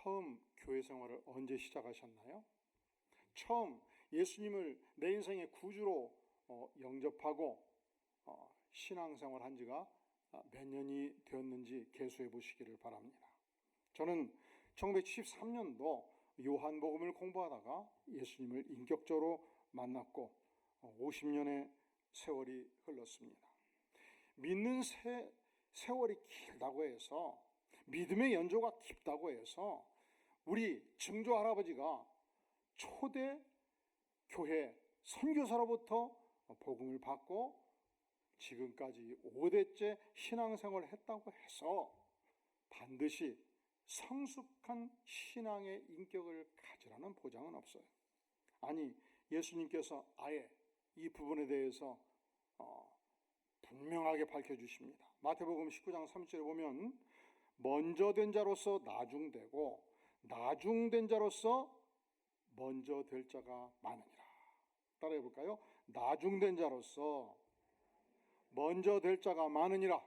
처음 교회 생활을 언제 시작하셨나요? 처음 예수님을 내 인생의 구주로 영접하고 신앙생활 한 지가 몇 년이 되었는지 계수해 보시기를 바랍니다. 저는 1973년도 요한복음을 공부하다가 예수님을 인격적으로 만났고 50년의 세월이 흘렀습니다. 믿는 세월이 길다고 해서, 믿음의 연조가 깊다고 해서 우리 증조 할아버지가 초대 교회 선교사로부터 복음을 받고 지금까지 5대째 신앙생활을 했다고 해서 반드시 성숙한 신앙의 인격을 가지라는 보장은 없어요. 아니, 예수님께서 아예 이 부분에 대해서 분명하게 밝혀주십니다. 마태복음 19장 30절에 보면 먼저 된 자로서 나중되고 나중된 자로서 먼저 될 자가 많으니라. 따라해 볼까요? 나중된 자로서 먼저 될 자가 많으니라.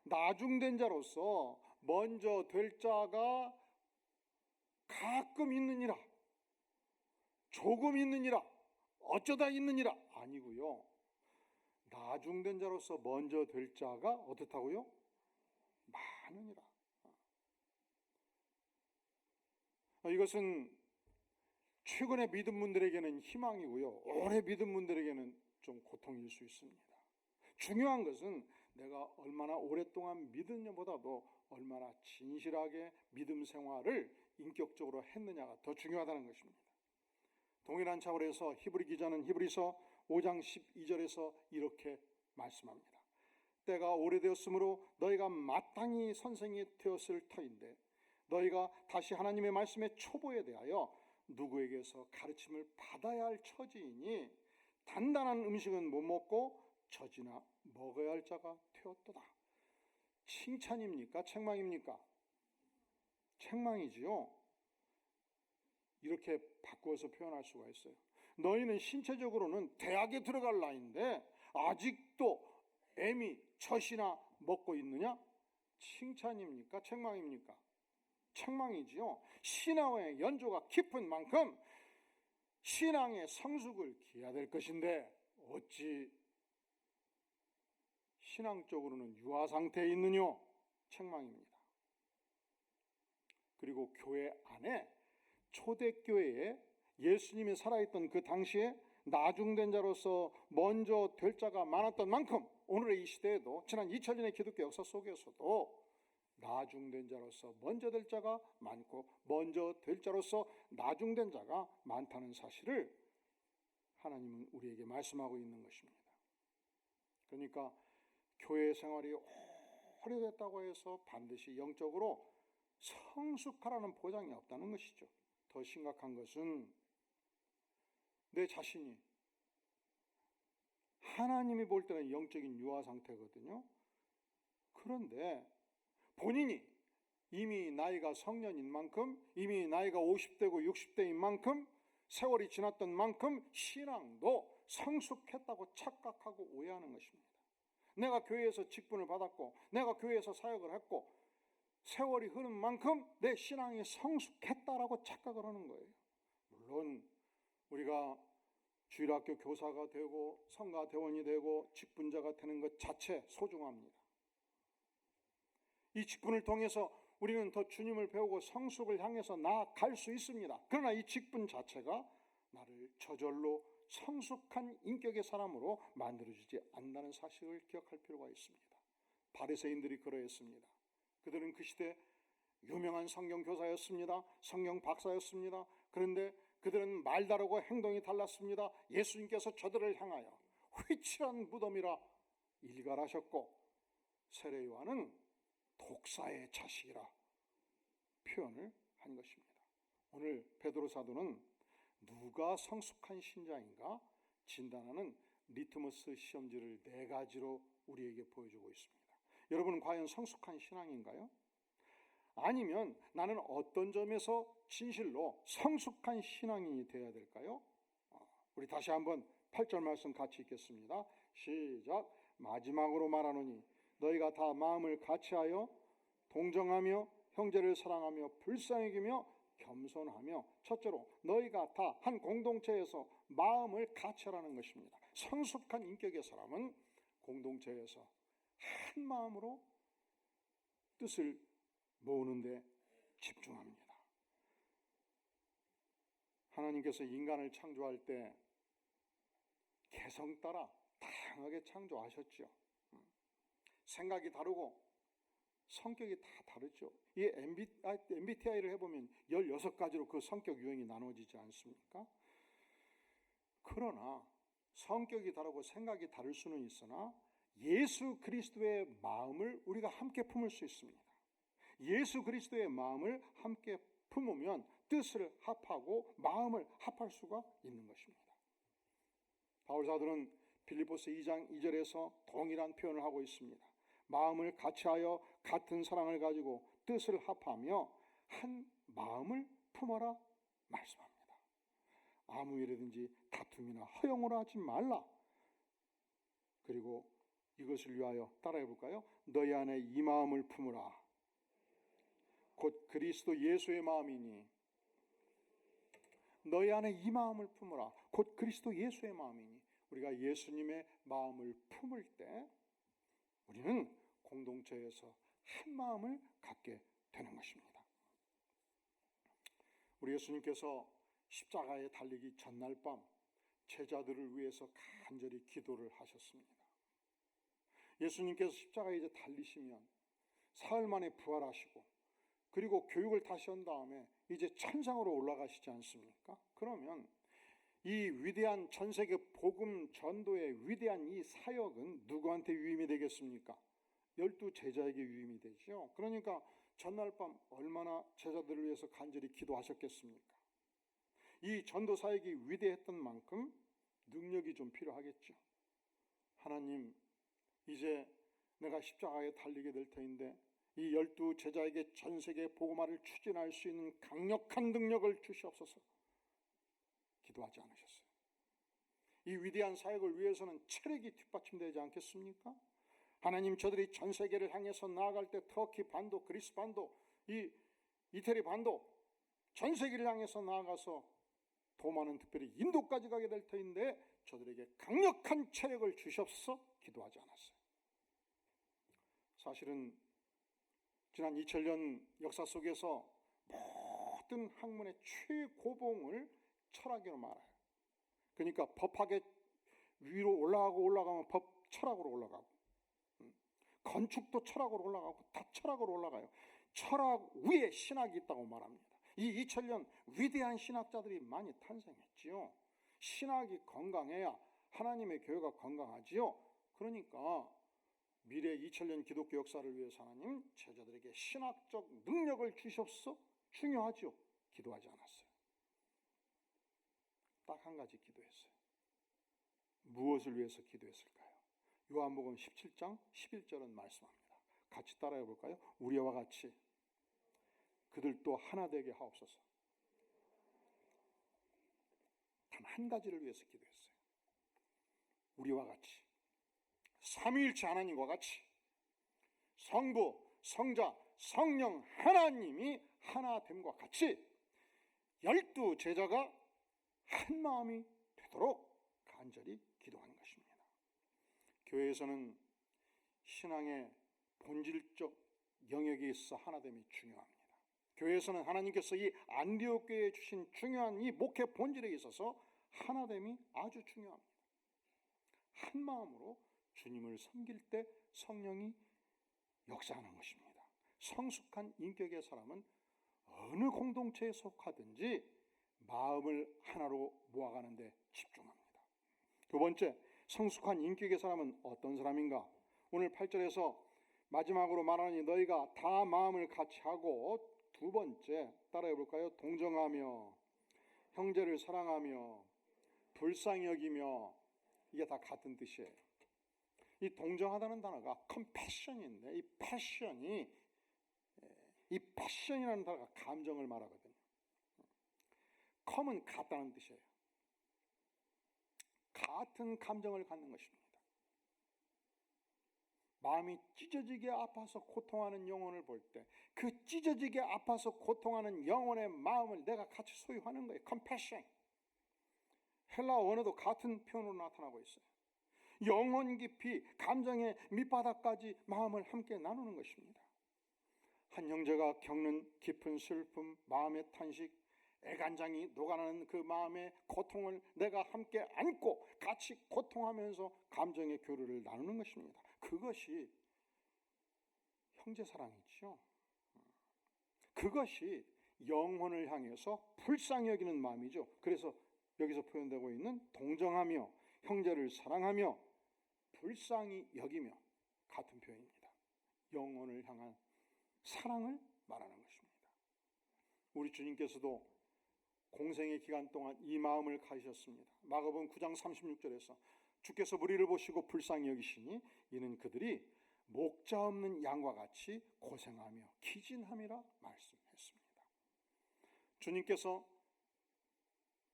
나중된 자로서 먼저 될 자가 가끔 있느니라. 조금 있느니라. 어쩌다 있느니라. 아니고요. 나중된 자로서 먼저 될 자가 어떻다고요? 많으니라. 이것은 최근의 믿은 분들에게는 희망이고요. 오래 믿은 분들에게는 좀 고통일 수 있습니다. 중요한 것은 내가 얼마나 오랫동안 믿었냐보다도 얼마나 진실하게 믿음 생활을 인격적으로 했느냐가 더 중요하다는 것입니다. 동일한 차원에서 히브리 기자는 히브리서 5장 12절에서 이렇게 말씀합니다. 때가 오래되었으므로 너희가 마땅히 선생이 되었을 터인데 너희가 다시 하나님의 말씀의 초보에 대하여 누구에게서 가르침을 받아야 할 처지이니 단단한 음식은 못 먹고 젖이나 먹어야 할 자가 되었도다. 칭찬입니까? 책망입니까? 책망이지요. 이렇게 바꾸어서 표현할 수가 있어요. 너희는 신체적으로는 대학에 들어갈 나이인데 아직도 애미 젖이나 먹고 있느냐? 칭찬입니까? 책망입니까? 책망이지요. 신앙의 연조가 깊은 만큼 신앙의 성숙을 기해야 될 것인데 어찌 신앙적으로는 유아 상태에 있느냐? 책망입니다. 그리고 교회 안에 초대교회에 예수님이 살아있던 그 당시에 나중된 자로서 먼저 될 자가 많았던 만큼 오늘의 이 시대에도 지난 2000년의 기독교 역사 속에서도 나중된 자로서 먼저 될 자가 많고 먼저 될 자로서 나중된 자가 많다는 사실을 하나님은 우리에게 말씀하고 있는 것입니다. 그러니까 교회 생활이 오래됐다고 해서 반드시 영적으로 성숙하라는 보장이 없다는 것이죠. 더 심각한 것은 내 자신이 하나님이 볼 때는 영적인 유아 상태거든요. 그런데 본인이 이미 나이가 성년인 만큼, 이미 나이가 50대고 60대인 만큼, 세월이 지났던 만큼 신앙도 성숙했다고 착각하고 오해하는 것입니다. 내가 교회에서 직분을 받았고 내가 교회에서 사역을 했고 세월이 흐른 만큼 내 신앙이 성숙했다라고 착각을 하는 거예요. 물론 우리가 주일학교 교사가 되고 성가대원이 되고 직분자가 되는 것 자체 소중합니다. 이 직분을 통해서 우리는 더 주님을 배우고 성숙을 향해서 나아갈 수 있습니다. 그러나 이 직분 자체가 나를 저절로 성숙한 인격의 사람으로 만들어주지 않는다는 사실을 기억할 필요가 있습니다. 바리새인들이 그러했습니다. 그들은 그 시대 유명한 성경 교사였습니다. 성경 박사였습니다. 그런데 그들은 말 다르고 행동이 달랐습니다. 예수님께서 저들을 향하여 휘칠한 무덤이라 일갈하셨고 세례 요한은 독사의 자식이라 표현을 한 것입니다. 오늘 베드로 사도는 누가 성숙한 신자인가 진단하는 리트머스 시험지를 4가지로 우리에게 보여주고 있습니다. 여러분은 과연 성숙한 신앙인가요? 아니면 나는 어떤 점에서 진실로 성숙한 신앙인이 되어야 될까요? 우리 다시 한번 8절 말씀 같이 읽겠습니다. 시작. 마지막으로 말하노니 너희가 다 마음을 같이하여 동정하며 형제를 사랑하며 불쌍히 여기며 겸손하며. 첫째로 너희가 다 한 공동체에서 마음을 같이 하라는 것입니다. 성숙한 인격의 사람은 공동체에서 한 마음으로 뜻을 모으는 데 집중합니다. 하나님께서 인간을 창조할 때 개성 따라 다양하게 창조하셨죠. 생각이 다르고 성격이 다 다르죠. 이 MBTI를 해보면 16가지로 그 성격 유형이 나눠지지 않습니까? 그러나 성격이 다르고 생각이 다를 수는 있으나 예수 그리스도의 마음을 우리가 함께 품을 수 있습니다. 예수 그리스도의 마음을 함께 품으면 뜻을 합하고 마음을 합할 수가 있는 것입니다. 바울 사도는 빌립보서 2장 2절에서 동일한 표현을 하고 있습니다. 마음을 같이하여 같은 사랑을 가지고 뜻을 합하며 한 마음을 품어라 말씀합니다. 아무 일이든지 다툼이나 허용을 하지 말라. 그리고 이것을 위하여 따라해 볼까요? 너희 안에 이 마음을 품으라. 곧 그리스도 예수의 마음이니. 너희 안에 이 마음을 품으라. 곧 그리스도 예수의 마음이니. 우리가 예수님의 마음을 품을 때 우리는 공동체에서 한 마음을 갖게 되는 것입니다. 우리 예수님께서 십자가에 달리기 전날 밤 제자들을 위해서 간절히 기도를 하셨습니다. 예수님께서 십자가에 이제 달리시면 사흘 만에 부활하시고 그리고 교육을 다시 한 다음에 이제 천상으로 올라가시지 않습니까? 그러면 이 위대한 전세계 복음 전도의 위대한 이 사역은 누구한테 위임이 되겠습니까? 12 제자에게 위임이 되죠. 그러니까 전날 밤 얼마나 제자들을 위해서 간절히 기도하셨겠습니까? 이 전도 사역이 위대했던 만큼 능력이 좀 필요하겠죠. 하나님, 이제 내가 십자가에 달리게 될 터인데 이 12 제자에게 전세계 복음화를 추진할 수 있는 강력한 능력을 주시옵소서. 기도하지 않으셨어요. 이 위대한 사역을 위해서는 체력이 뒷받침되지 않겠습니까? 하나님, 저들이 전 세계를 향해서 나아갈 때 터키 반도, 그리스 반도, 이 이태리 반도 전 세계를 향해서 나아가서 도마는 특별히 인도까지 가게 될 터인데 저들에게 강력한 체력을 주시옵소서. 기도하지 않았어요. 사실은 지난 2000년 역사 속에서 모든 학문의 최고봉을 철학으로 말해요. 그러니까 법학의 위로 올라가면 법 철학으로 올라가고, 건축도 철학으로 올라가고, 다 철학으로 올라가요. 철학 위에 신학이 있다고 말합니다. 이 2000년 위대한 신학자들이 많이 탄생했지요. 신학이 건강해야 하나님의 교회가 건강하지요. 그러니까 미래 2000년 기독교 역사를 위해서 하나님 제자들에게 신학적 능력을 주시옵소서. 중요하죠. 기도하지 않았어요. 딱 한 가지 기도했어요. 무엇을 위해서 기도했을까요? 요한복음 17장 11절은 말씀합니다. 같이 따라해 볼까요? 우리와 같이 그들도 하나 되게 하옵소서. 단 한 가지를 위해서 기도했어요. 우리와 같이, 삼위일체 하나님과 같이 성부, 성자, 성령 하나님이 하나됨과 같이 12 제자가 한 마음이 되도록 간절히 기도하는 것입니다. 교회에서는 신앙의 본질적 영역에 있어 하나됨이 중요합니다. 교회에서는 하나님께서 이 안디옥 교회에 주신 중요한 이 목회 본질에 있어서 하나됨이 아주 중요합니다. 한 마음으로 주님을 섬길 때 성령이 역사하는 것입니다. 성숙한 인격의 사람은 어느 공동체에 속하든지 마음을 하나로 모아가는 데 집중합니다. 두 번째, 성숙한 인격의 사람은 어떤 사람인가? 오늘 8절에서 마지막으로 말하니 너희가 다 마음을 같이 하고, 두 번째 따라해 볼까요? 동정하며, 형제를 사랑하며, 불쌍히 여기며. 이게 다 같은 뜻이에요. 이 동정하다는 단어가 컴패션인데 이 패션이라는 단어가 감정을 말하거든요. 컴은 같다는 뜻이에요. 같은 감정을 갖는 것입니다. 마음이 찢어지게 아파서 고통하는 영혼을 볼 때 그 찢어지게 아파서 고통하는 영혼의 마음을 내가 같이 소유하는 거예요. compassion. 헬라어 원어도 같은 표현으로 나타나고 있어요. 영혼 깊이 감정의 밑바닥까지 마음을 함께 나누는 것입니다. 한 형제가 겪는 깊은 슬픔, 마음의 탄식, 애간장이 녹아나는 그 마음의 고통을 내가 함께 안고 같이 고통하면서 감정의 교류를 나누는 것입니다. 그것이 형제사랑이죠. 그것이 영혼을 향해서 불쌍히 여기는 마음이죠. 그래서 여기서 표현되고 있는 동정하며 형제를 사랑하며 불쌍히 여기며 같은 표현입니다. 영혼을 향한 사랑을 말하는 것입니다. 우리 주님께서도 공생의 기간 동안 이 마음을 가지셨습니다. 마가복음 9장 36절에서 주께서 무리를 보시고 불쌍히 여기시니 이는 그들이 목자 없는 양과 같이 고생하며 기진함이라 말씀했습니다. 주님께서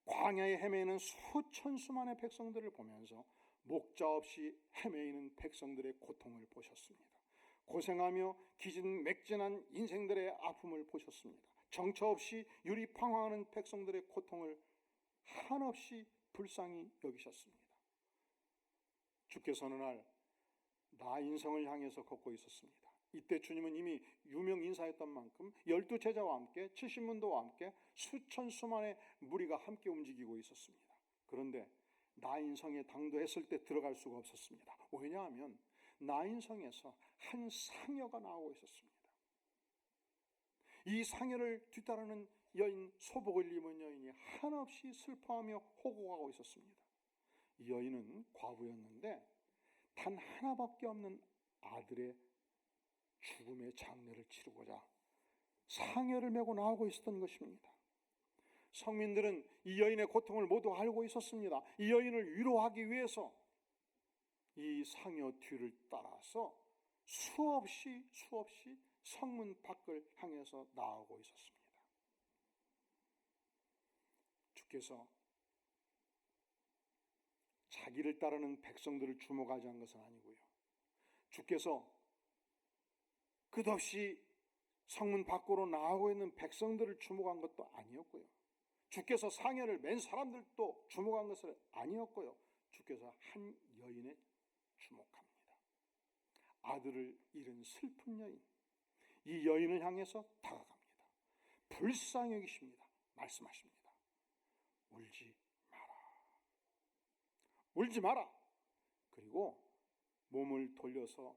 광야에 헤매이는 수천 수만의 백성들을 보면서 목자 없이 헤매이는 백성들의 고통을 보셨습니다. 고생하며 기진맥진한 인생들의 아픔을 보셨습니다. 정처 없이 유리팡황하는 백성들의 고통을 한없이 불쌍히 여기셨습니다. 주께서 어느 날 나인성을 향해서 걷고 있었습니다. 이때 주님은 이미 유명 인사였던 만큼 12제자와 함께 70문도와 함께 수천 수만의 무리가 함께 움직이고 있었습니다. 그런데 나인성에 당도했을 때 들어갈 수가 없었습니다. 왜냐하면 나인성에서 한 상여가 나오고 있었습니다. 이 상여를 뒤따르는 여인, 소복을 입은 여인이 한없이 슬퍼하며 호곡하고 있었습니다. 이 여인은 과부였는데 단 하나밖에 없는 아들의 죽음의 장례를 치르고자 상여를 메고 나오고 있었던 것입니다. 성민들은 이 여인의 고통을 모두 알고 있었습니다. 이 여인을 위로하기 위해서 이 상여 뒤를 따라서 수없이 성문 밖을 향해서 나오고 있었습니다. 주께서 자기를 따르는 백성들을 주목하지 않은 것은 아니고요. 주께서 끝없이 성문 밖으로 나오고 있는 백성들을 주목한 것도 아니었고요. 주께서 상여를 맨 사람들도 주목한 것은 아니었고요. 주께서 한 여인에 주목합니다. 아들을 잃은 슬픈 여인, 이 여인을 향해서 다가갑니다. 불쌍히 여기십니다. 말씀하십니다. 울지 마라. 울지 마라. 그리고 몸을 돌려서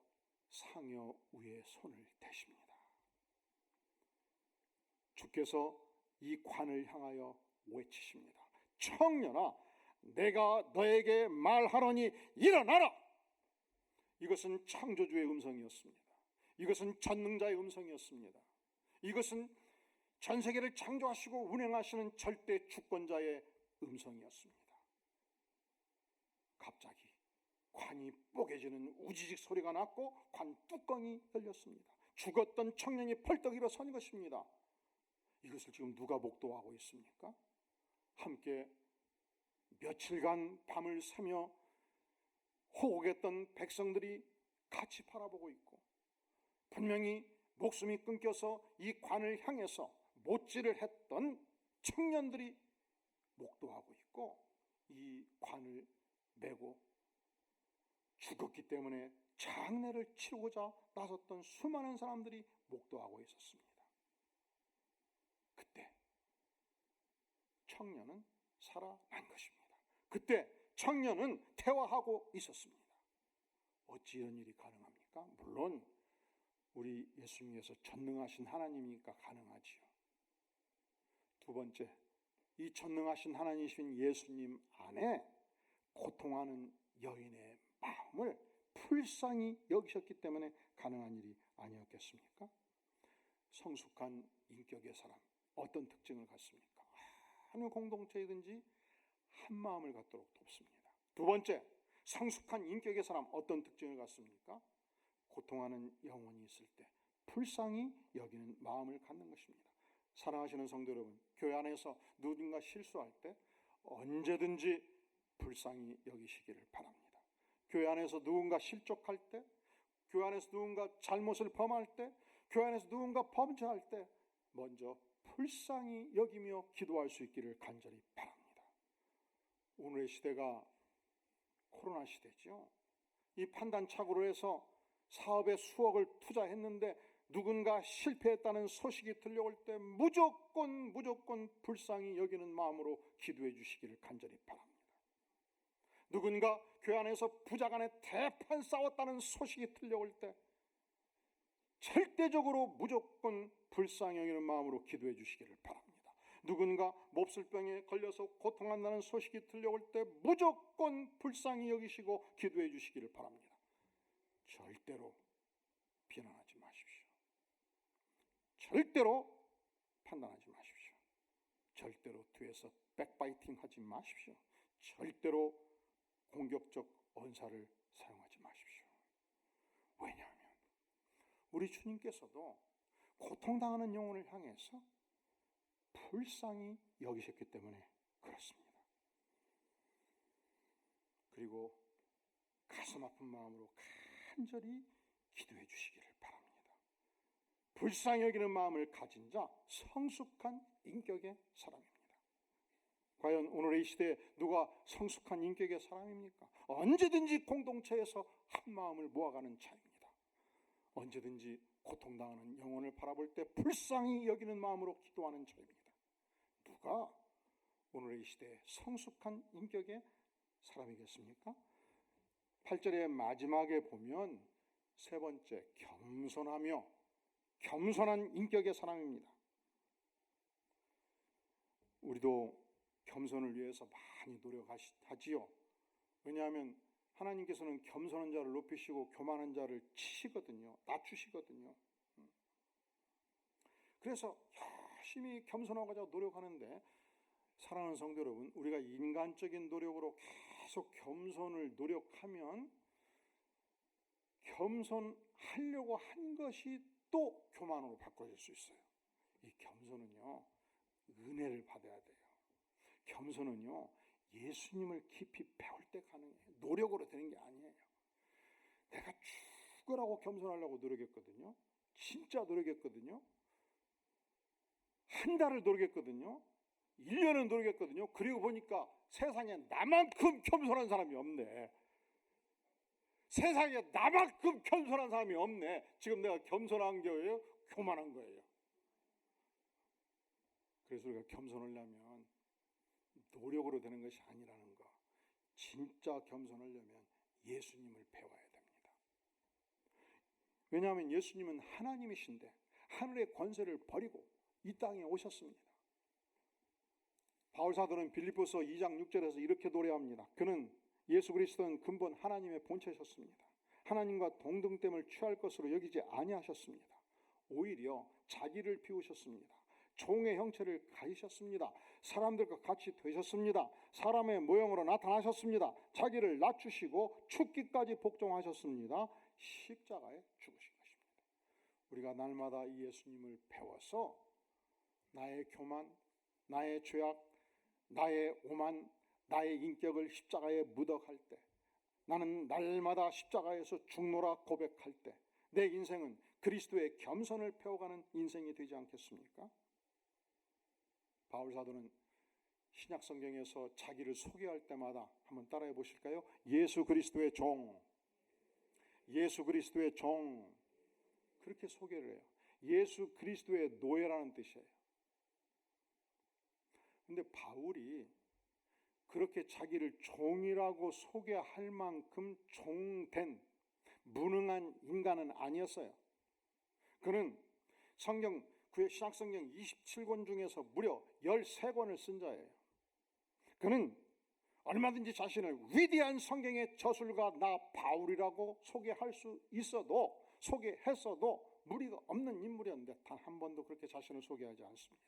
상여 위에 손을 대십니다. 주께서 이 관을 향하여 외치십니다. 청년아, 내가 너에게 말하노니 일어나라. 이것은 창조주의 음성이었습니다. 이것은 전능자의 음성이었습니다. 이것은 전 세계를 창조하시고 운행하시는 절대 주권자의 음성이었습니다. 갑자기 관이 뽀개지는 우지직 소리가 났고 관 뚜껑이 열렸습니다. 죽었던 청년이 펄떡 일어선 것입니다. 이것을 지금 누가 목도하고 있습니까? 함께 며칠간 밤을 새며 호곡했던 백성들이 같이 바라보고 있고, 분명히 목숨이 끊겨서 이 관을 향해서 못질을 했던 청년들이 목도하고 있고, 이 관을 메고 죽었기 때문에 장례를 치르고자 나섰던 수많은 사람들이 목도하고 있었습니다. 그때 청년은 살아난 것입니다. 그때 청년은 퇴화하고 있었습니다. 어찌 이런 일이 가능합니까? 물론 우리 예수님께서 전능하신 하나님이니까 가능하지요. 두 번째, 이 전능하신 하나님이신 예수님 안에 고통하는 여인의 마음을 불쌍히 여기셨기 때문에 가능한 일이 아니었겠습니까? 성숙한 인격의 사람, 어떤 특징을 갖습니까? 어느 공동체이든지 한 마음을 갖도록 돕습니다. 두 번째, 성숙한 인격의 사람, 어떤 특징을 갖습니까? 고통하는 영혼이 있을 때 불쌍히 여기는 마음을 갖는 것입니다. 사랑하시는 성도 여러분, 교회 안에서 누군가 실수할 때 언제든지 불쌍히 여기시기를 바랍니다. 교회 안에서 누군가 실족할 때 교회 안에서 누군가 잘못을 범할 때, 교회 안에서 누군가 범죄할 때 먼저 불쌍히 여기며 기도할 수 있기를 간절히 바랍니다. 오늘의 시대가 코로나 시대죠. 이 판단착오로 해서 사업에 수억을 투자했는데 누군가 실패했다는 소식이 들려올 때 무조건 불쌍히 여기는 마음으로 기도해 주시기를 간절히 바랍니다. 누군가 교회 안에서 부자간에 대판 싸웠다는 소식이 들려올 때 절대적으로 무조건 불쌍히 여기는 마음으로 기도해 주시기를 바랍니다. 누군가 몹쓸병에 걸려서 고통한다는 소식이 들려올 때 무조건 불쌍히 여기시고 기도해 주시기를 바랍니다. 절대로 비난하지 마십시오. 절대로 판단하지 마십시오. 절대로 뒤에서 백바이팅 하지 마십시오. 절대로 공격적 언사를 사용하지 마십시오. 왜냐하면 우리 주님께서도 고통당하는 영혼을 향해서 불쌍히 여기셨기 때문에 그렇습니다. 그리고 가슴 아픈 마음으로 간절히 기도해 주시기를 바랍니다. 불쌍히 여기는 마음을 가진 자 성숙한 인격의 사람입니다. 과연 오늘의 이 시대에 누가 성숙한 인격의 사람입니까? 언제든지 공동체에서 한 마음을 모아가는 자입니다. 언제든지 고통당하는 영혼을 바라볼 때 불쌍히 여기는 마음으로 기도하는 자입니다. 누가 오늘의 이 시대에 성숙한 인격의 사람이겠습니까? 8절의 마지막에 보면 세 번째, 겸손하며 겸손한 인격의 사람입니다. 우리도 겸손을 위해서 많이 노력하지요. 왜냐하면 하나님께서는 겸손한 자를 높이시고 교만한 자를 치시거든요. 낮추시거든요. 그래서 열심히 겸손하고자 노력하는데, 사랑하는 성도 여러분, 우리가 인간적인 노력으로 계속 겸손을 노력하면 겸손하려고 한 것이 또 교만으로 바꿔질 수 있어요. 이 겸손은요, 은혜를 받아야 돼요. 겸손은요, 예수님을 깊이 배울 때 가능해요. 노력으로 되는 게 아니에요. 내가 죽으라고 겸손하려고 노력했거든요. 진짜 노력했거든요. 한 달을 노력했거든요. 1년을 노력했거든요. 그리고 보니까 세상에 나만큼 겸손한 사람이 없네. 세상에 나만큼 겸손한 사람이 없네. 지금 내가 겸손한 거예요? 교만한 거예요? 그래서 우리가 겸손하려면 노력으로 되는 것이 아니라는 거. 진짜 겸손하려면 예수님을 배워야 됩니다. 왜냐하면 예수님은 하나님이신데 하늘의 권세를 버리고 이 땅에 오셨습니다. 바울사도는 빌립보서 2장 6절에서 이렇게 노래합니다. 그는 예수 그리스도는 근본 하나님의 본체셨습니다. 하나님과 동등됨을 취할 것으로 여기지 아니하셨습니다. 오히려 자기를 비우셨습니다. 종의 형체를 가지셨습니다. 사람들과 같이 되셨습니다. 사람의 모형으로 나타나셨습니다. 자기를 낮추시고 죽기까지 복종하셨습니다. 십자가에 죽으신 것입니다. 우리가 날마다 이 예수님을 배워서 나의 교만, 나의 죄악, 나의 오만, 나의 인격을 십자가에 묻어갈 때, 나는 날마다 십자가에서 죽노라 고백할 때 내 인생은 그리스도의 겸손을 배워가는 인생이 되지 않겠습니까? 바울사도는 신약성경에서 자기를 소개할 때마다 한번 따라해 보실까요? 예수 그리스도의 종, 예수 그리스도의 종, 그렇게 소개를 해요. 예수 그리스도의 노예라는 뜻이에요. 근데 바울이 그렇게 자기를 종이라고 소개할 만큼 종된 무능한 인간은 아니었어요. 그는 신약성경 27권 중에서 무려 13권을 쓴 자예요. 그는 얼마든지 자신을 위대한 성경의 저술가 나 바울이라고 소개할 수 있어도, 소개했어도 무리가 없는 인물이었는데 단 한 번도 그렇게 자신을 소개하지 않습니다.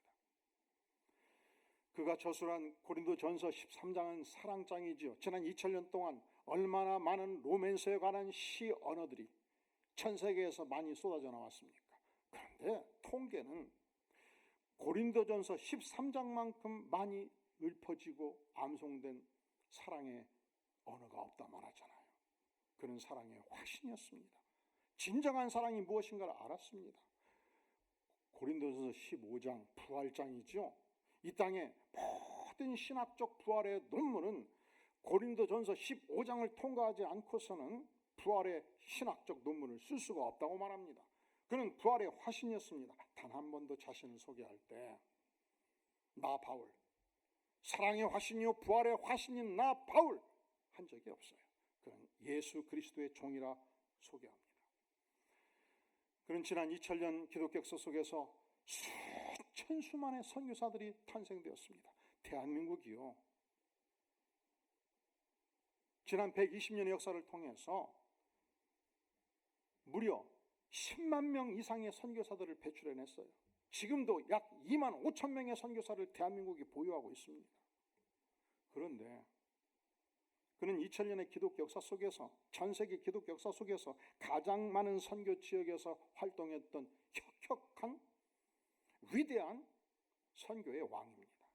그가 저술한 고린도전서 13장은 사랑장이지요. 지난 2000년 동안 얼마나 많은 로맨스에 관한 시 언어들이 전 세계에서 많이 쏟아져 나왔습니까? 그런데 통계는 고린도전서 13장만큼 많이 읊어지고 암송된 사랑의 언어가 없다 말하잖아요. 그는 사랑의 화신이었습니다. 진정한 사랑이 무엇인가를 알았습니다. 고린도전서 15장 부활장이죠. 이 땅에 모든 신학적 부활의 논문은 고린도전서 15장을 통과하지 않고서는 부활의 신학적 논문을 쓸 수가 없다고 말합니다. 그는 부활의 화신이었습니다. 단 한 번도 자신을 소개할 때 나 바울, 사랑의 화신이요 부활의 화신인 나 바울 한 적이 없어요. 그는 예수 그리스도의 종이라 소개합니다. 그는 지난 2000년 기독교 역사 속에서 수천 수만의 선교사들이 탄생되었습니다. 대한민국이요, 지난 120년의 역사를 통해서 무려 10만 명 이상의 선교사들을 배출해냈어요. 지금도 약 2만 5천 명의 선교사를 대한민국이 보유하고 있습니다. 그런데 그는 2000년의 기독교 역사 속에서, 전 세계 기독교 역사 속에서 가장 많은 선교 지역에서 활동했던 혁혁한 위대한 선교의 왕입니다.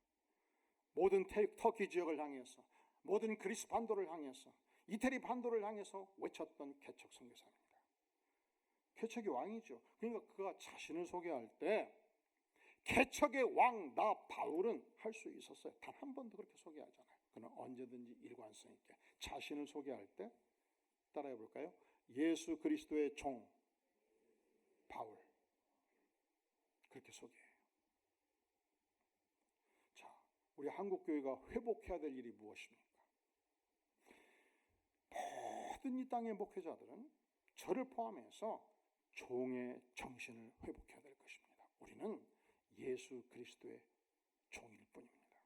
모든 터키 지역을 향해서, 모든 그리스 반도를 향해서, 이태리 반도를 향해서 외쳤던 개척 선교사입니다. 개척의 왕이죠. 그러니까 그가 자신을 소개할 때 개척의 왕 나 바울은 할 수 있었어요. 단 한 번도 그렇게 소개하잖아요. 그는 언제든지 일관성 있게 자신을 소개할 때 따라해 볼까요? 예수 그리스도의 종 바울, 그렇게 소개해요. 자, 우리 한국교회가 회복해야 될 일이 무엇입니까? 모든 이 땅의 목회자들은 저를 포함해서 종의 정신을 회복해야 될 것입니다. 우리는 예수 그리스도의 종일 뿐입니다.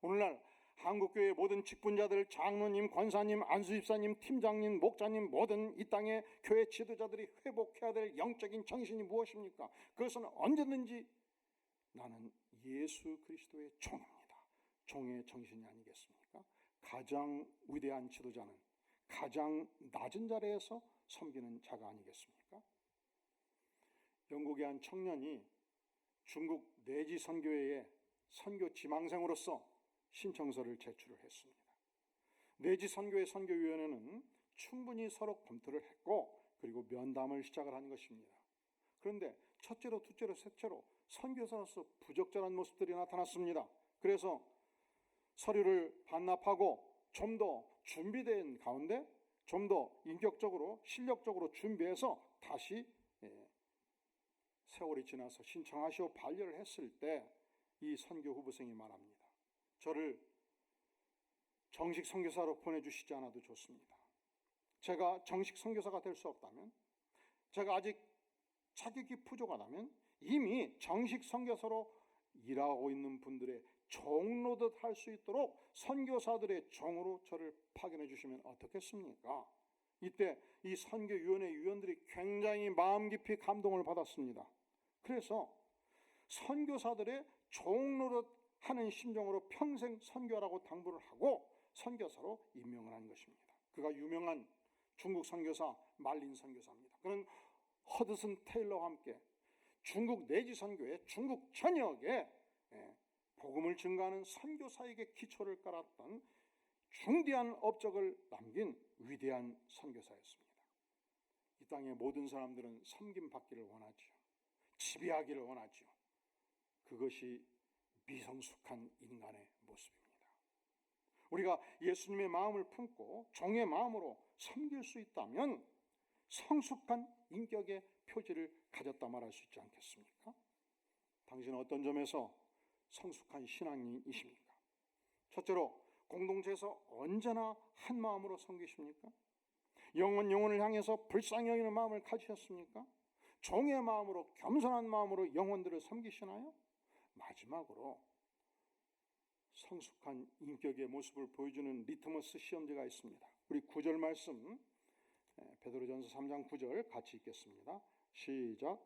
오늘날 한국교회의 모든 직분자들, 장로님, 권사님, 안수집사님, 팀장님, 목자님, 모든 이 땅의 교회 지도자들이 회복해야 될 영적인 정신이 무엇입니까? 그것은 언제든지 나는 예수 그리스도의 종입니다. 종의 정신이 아니겠습니까? 가장 위대한 지도자는 가장 낮은 자리에서 섬기는 자가 아니겠습니까? 영국의 한 청년이 중국 내지 선교회에 선교 지망생으로서 신청서를 제출을 했습니다. 내지 선교회 선교위원회는 충분히 서로 검토를 했고 그리고 면담을 시작을 한 것입니다. 그런데 첫째로, 둘째로, 셋째로 선교사로서 부적절한 모습들이 나타났습니다. 그래서 서류를 반납하고 좀 더 준비된 가운데 좀 더 인격적으로 실력적으로 준비해서 다시 세월이 지나서 신청하시오 반려를 했을 때 이 선교 후보생이 말합니다. 저를 정식 선교사로 보내주시지 않아도 좋습니다. 제가 정식 선교사가 될 수 없다면, 제가 아직 자격이 부족하다면 이미 정식 선교사로 일하고 있는 분들의 종로듯 할 수 있도록 선교사들의 종으로 저를 파견해 주시면 어떻겠습니까? 이때 이 선교위원회 위원들이 굉장히 마음 깊이 감동을 받았습니다. 그래서 선교사들의 종로릇 하는 심정으로 평생 선교하라고 당부를 하고 선교사로 임명을 한 것입니다. 그가 유명한 중국 선교사 말린 선교사입니다. 그는 허드슨 테일러와 함께 중국 내지 선교의 중국 전역에 복음을 증거하는 선교사에게 기초를 깔았던 중대한 업적을 남긴 위대한 선교사였습니다. 이 땅의 모든 사람들은 섬김받기를 원하죠. 지배하기를 원하죠. 그것이 미성숙한 인간의 모습입니다. 우리가 예수님의 마음을 품고 종의 마음으로 섬길 수 있다면 성숙한 인격의 표지를 가졌다 말할 수 있지 않겠습니까? 당신은 어떤 점에서 성숙한 신앙인이십니까? 첫째로, 공동체에서 언제나 한 마음으로 섬기십니까? 영혼을 향해서 불쌍히 여기는 마음을 가지셨습니까? 종의 마음으로, 겸손한 마음으로 영혼들을 섬기시나요? 마지막으로 성숙한 인격의 모습을 보여주는 리트머스 시험지가 있습니다. 우리 9절 말씀, 베드로전서 3장 9절 같이 읽겠습니다. 시작.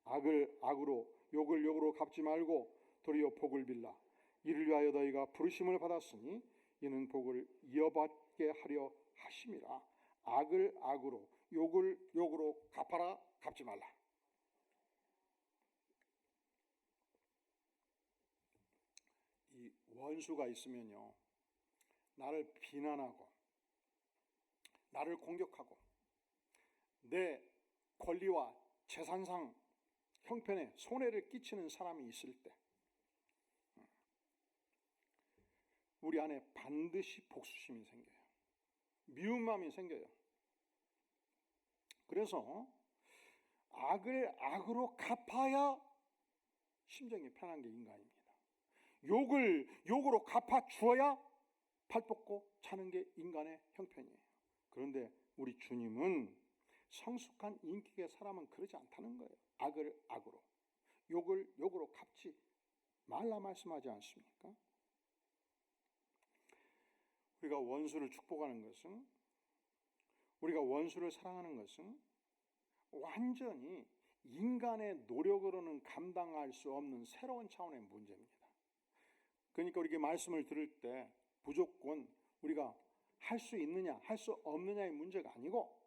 악을 악으로, 욕을 욕으로 갚지 말고 도리어 복을 빌라. 이를 위하여 너희가 부르심을 받았으니 이는 복을 이어받게 하려 하심이라. 악을 악으로, 욕을 욕으로 갚아라, 갚지 말라. 이 원수가 있으면요, 나를 비난하고 나를 공격하고 내 권리와 재산상 형편에 손해를 끼치는 사람이 있을 때 우리 안에 반드시 복수심이 생겨요. 미운 마음이 생겨요. 그래서 악을 악으로 갚아야 심정이 편한 게 인간입니다. 욕을 욕으로 갚아 주어야 발 뻗고 차는 게 인간의 형편이에요. 그런데 우리 주님은 성숙한 인격의 사람은 그러지 않다는 거예요. 악을 악으로, 욕을 욕으로 갚지 말라 말씀하지 않습니까? 우리가 원수를 축복하는 것은, 우리가 원수를 사랑하는 것은 완전히 인간의 노력으로는 감당할 수 없는 새로운 차원의 문제입니다. 그러니까 우리가 말씀을 들을 때 무조건 우리가 할 수 있느냐 할 수 없느냐의 문제가 아니고,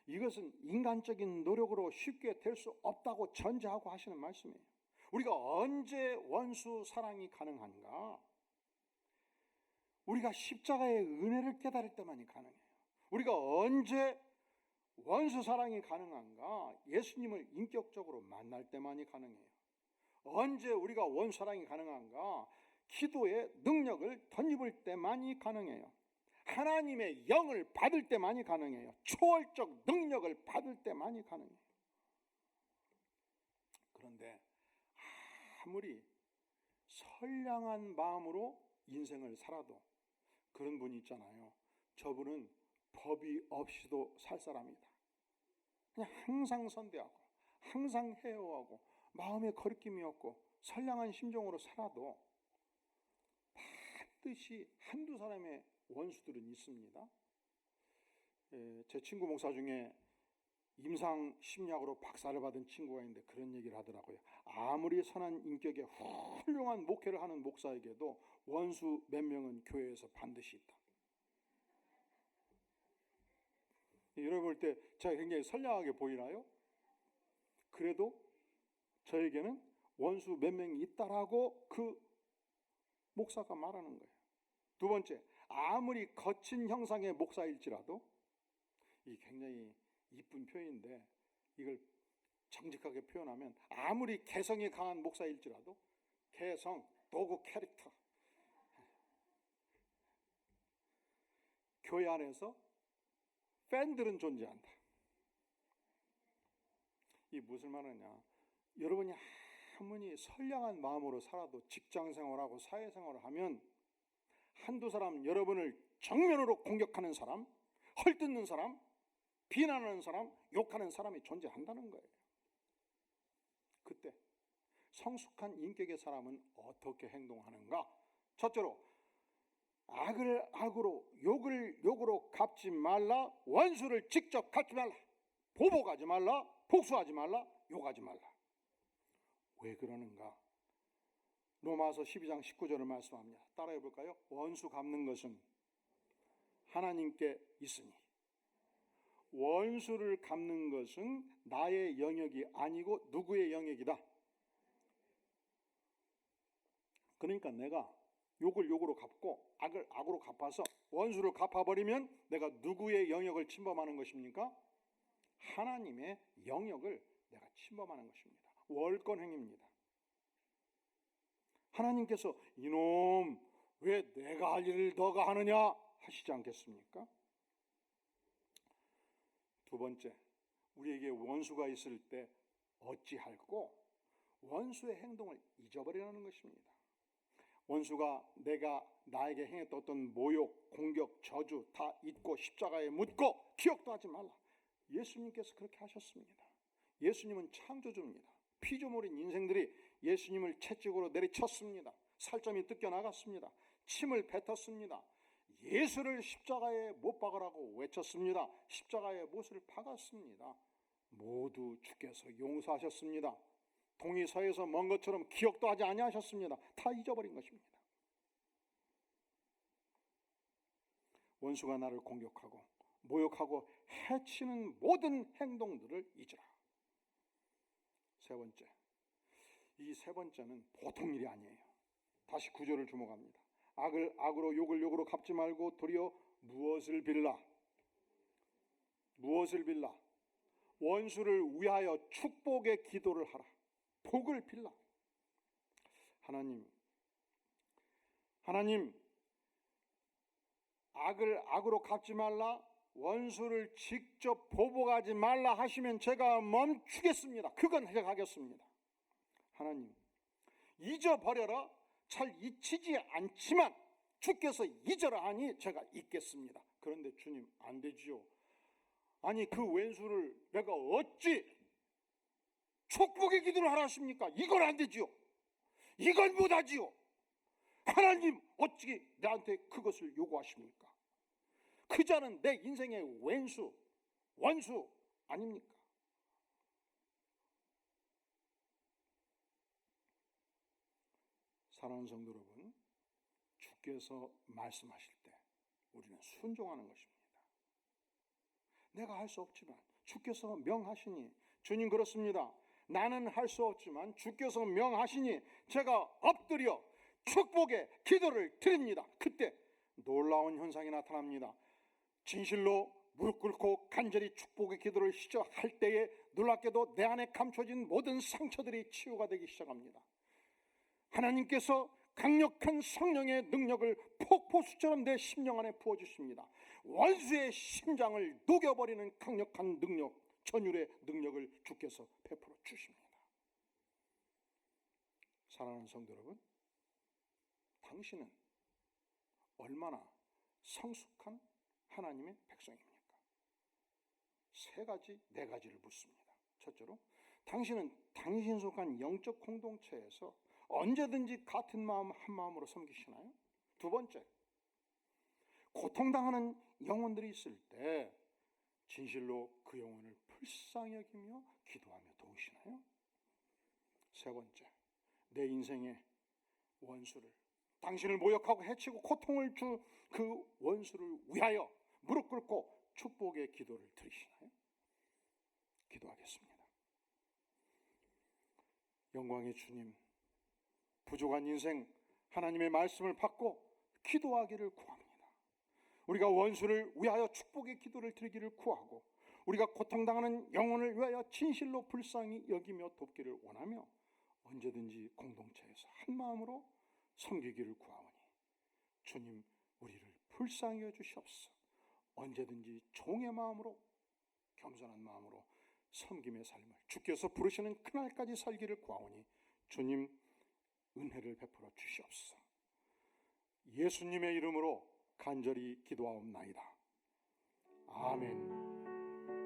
이것은 인간적인 노력으로 쉽게 될 수 없다고 전제하고 하시는 말씀이에요. 우리가 언제 원수 사랑이 가능한가? 우리가 십자가의 은혜를 깨달을 때만이 가능해요. 우리가 언제 원수 사랑이 가능한가? 예수님을 인격적으로 만날 때만이 가능해요. 언제 우리가 원수 사랑이 가능한가? 기도의 능력을 덧입을 때만이 가능해요. 하나님의 영을 받을 때만이 가능해요. 초월적 능력을 받을 때만이 가능해요. 그런데 아무리 선량한 마음으로 인생을 살아도 그런 분이 있잖아요. 저분은 법이 없이도 살 사람이다. 그냥 항상 선대하고 항상 해오하고 마음에 거리낌이 없고 선량한 심정으로 살아도 반드시 한두 사람의 원수들은 있습니다. 제 친구 목사 중에 임상 심리학으로 박사를 받은 친구가 있는데 그런 얘기를 하더라고요. 아무리 선한 인격의 훌륭한 목회를 하는 목사에게도 원수 몇 명은 교회에서 반드시 있다. 여러분 볼 때 제가 굉장히 선량하게 보이나요? 그래도 저에게는 원수 몇 명이 있다라고 그 목사가 말하는 거예요. 두 번째, 아무리 거친 형상의 목사일지라도, 이 굉장히 이쁜 표현인데 이걸 정직하게 표현하면, 아무리 개성이 강한 목사일지라도 개성, 도구, 캐릭터, 교회 안에서 팬들은 존재한다. 이 무슨 말이냐? 여러분이 아무리 선량한 마음으로 살아도 직장생활하고 사회생활을 하면 한두 사람, 여러분을 정면으로 공격하는 사람, 헐뜯는 사람, 비난하는 사람, 욕하는 사람이 존재한다는 거예요. 그때 성숙한 인격의 사람은 어떻게 행동하는가? 첫째로, 악을 악으로, 욕을 욕으로 갚지 말라. 원수를 직접 갚지 말라. 보복하지 말라. 복수하지 말라. 욕하지 말라. 왜 그러는가? 로마서 12장 19절을 말씀합니다. 따라해 볼까요? 원수 갚는 것은 하나님께 있으니, 원수를 갚는 것은 나의 영역이 아니고 누구의 영역이다. 그러니까 내가 욕을 욕으로 갚고 악을 악으로 갚아서 원수를 갚아버리면 내가 누구의 영역을 침범하는 것입니까? 하나님의 영역을 내가 침범하는 것입니다. 월권행위입니다. 하나님께서 이놈 왜 내가 할 일을 너가 하느냐 하시지 않겠습니까? 두 번째, 우리에게 원수가 있을 때 어찌할꼬? 원수의 행동을 잊어버리라는 것입니다. 원수가 내가 나에게 행했던 어떤 모욕, 공격, 저주 다 잊고 십자가에 묻고 기억도 하지 말라. 예수님께서 그렇게 하셨습니다. 예수님은 창조주입니다. 피조물인 인생들이 예수님을 채찍으로 내리쳤습니다. 살점이 뜯겨나갔습니다. 침을 뱉었습니다. 예수를 십자가에 못 박으라고 외쳤습니다. 십자가에 못을 박았습니다. 모두 주께서 용서하셨습니다. 동이 서에서 먼 것처럼 기억도 하지 아니하셨습니다. 다 잊어버린 것입니다. 원수가 나를 공격하고 모욕하고 해치는 모든 행동들을 잊으라. 세 번째, 이 세 번째는 보통 일이 아니에요. 다시 구절을 주목합니다. 악을 악으로 욕을 욕으로 갚지 말고 도리어 무엇을 빌라? 무엇을 빌라? 원수를 위하여 축복의 기도를 하라. 복을 빌라. 하나님, 악을 악으로 갚지 말라, 원수를 직접 보복하지 말라 하시면 제가 멈추겠습니다. 그건 해가겠습니다. 하나님, 잊어버려라. 잘 잊히지 않지만 주께서 잊어라 하니 제가 잊겠습니다. 그런데 주님, 안 되지요. 아니, 그 왼수를 내가 어찌 축복의 기도를 하라 하십니까? 이건 안 되지요. 이건 못하지요. 하나님, 어찌 나한테 그것을 요구하십니까? 그 자는 내 인생의 왼수, 원수 아닙니까? 사랑하는 성도 여러분, 주께서 말씀하실 때 우리는 순종하는 것입니다. 내가 할 수 없지만 주께서 명하시니, 주님 그렇습니다. 나는 할 수 없지만 주께서 명하시니 제가 엎드려 축복의 기도를 드립니다. 그때 놀라운 현상이 나타납니다. 진실로 무릎 꿇고 간절히 축복의 기도를 시작할 때에 놀랍게도 내 안에 감춰진 모든 상처들이 치유가 되기 시작합니다. 하나님께서 강력한 성령의 능력을 폭포수처럼 내 심령 안에 부어주십니다. 원수의 심장을 녹여버리는 강력한 능력, 전율의 능력을 주께서 베풀어 주십니다. 사랑하는 성도 여러분, 당신은 얼마나 성숙한 하나님의 백성입니까? 세 가지, 네 가지를 묻습니다. 첫째로, 당신은 당신 속한 영적 공동체에서 언제든지 같은 마음 한 마음으로 섬기시나요? 두 번째, 고통당하는 영혼들이 있을 때 진실로 그 영혼을 불쌍히 여기며 기도하며 도우시나요? 세 번째, 내 인생의 원수를, 당신을 모욕하고 해치고 고통을 주 그 원수를 위하여 무릎 꿇고 축복의 기도를 드리시나요? 기도하겠습니다. 영광의 주님, 부족한 인생 하나님의 말씀을 받고 기도하기를 구합니다. 우리가 원수를 위하여 축복의 기도를 드리기를 구하고, 우리가 고통당하는 영혼을 위하여 진실로 불쌍히 여기며 돕기를 원하며 언제든지 공동체에서 한 마음으로 섬기기를 구하오니 주님, 우리를 불쌍히 여주시옵소서. 언제든지 종의 마음으로, 겸손한 마음으로 섬김의 삶을 주께서 부르시는 그날까지 살기를 구하오니 주님, 은혜를 베풀어 주시옵소서. 예수님의 이름으로 간절히 기도하옵나이다. 아멘.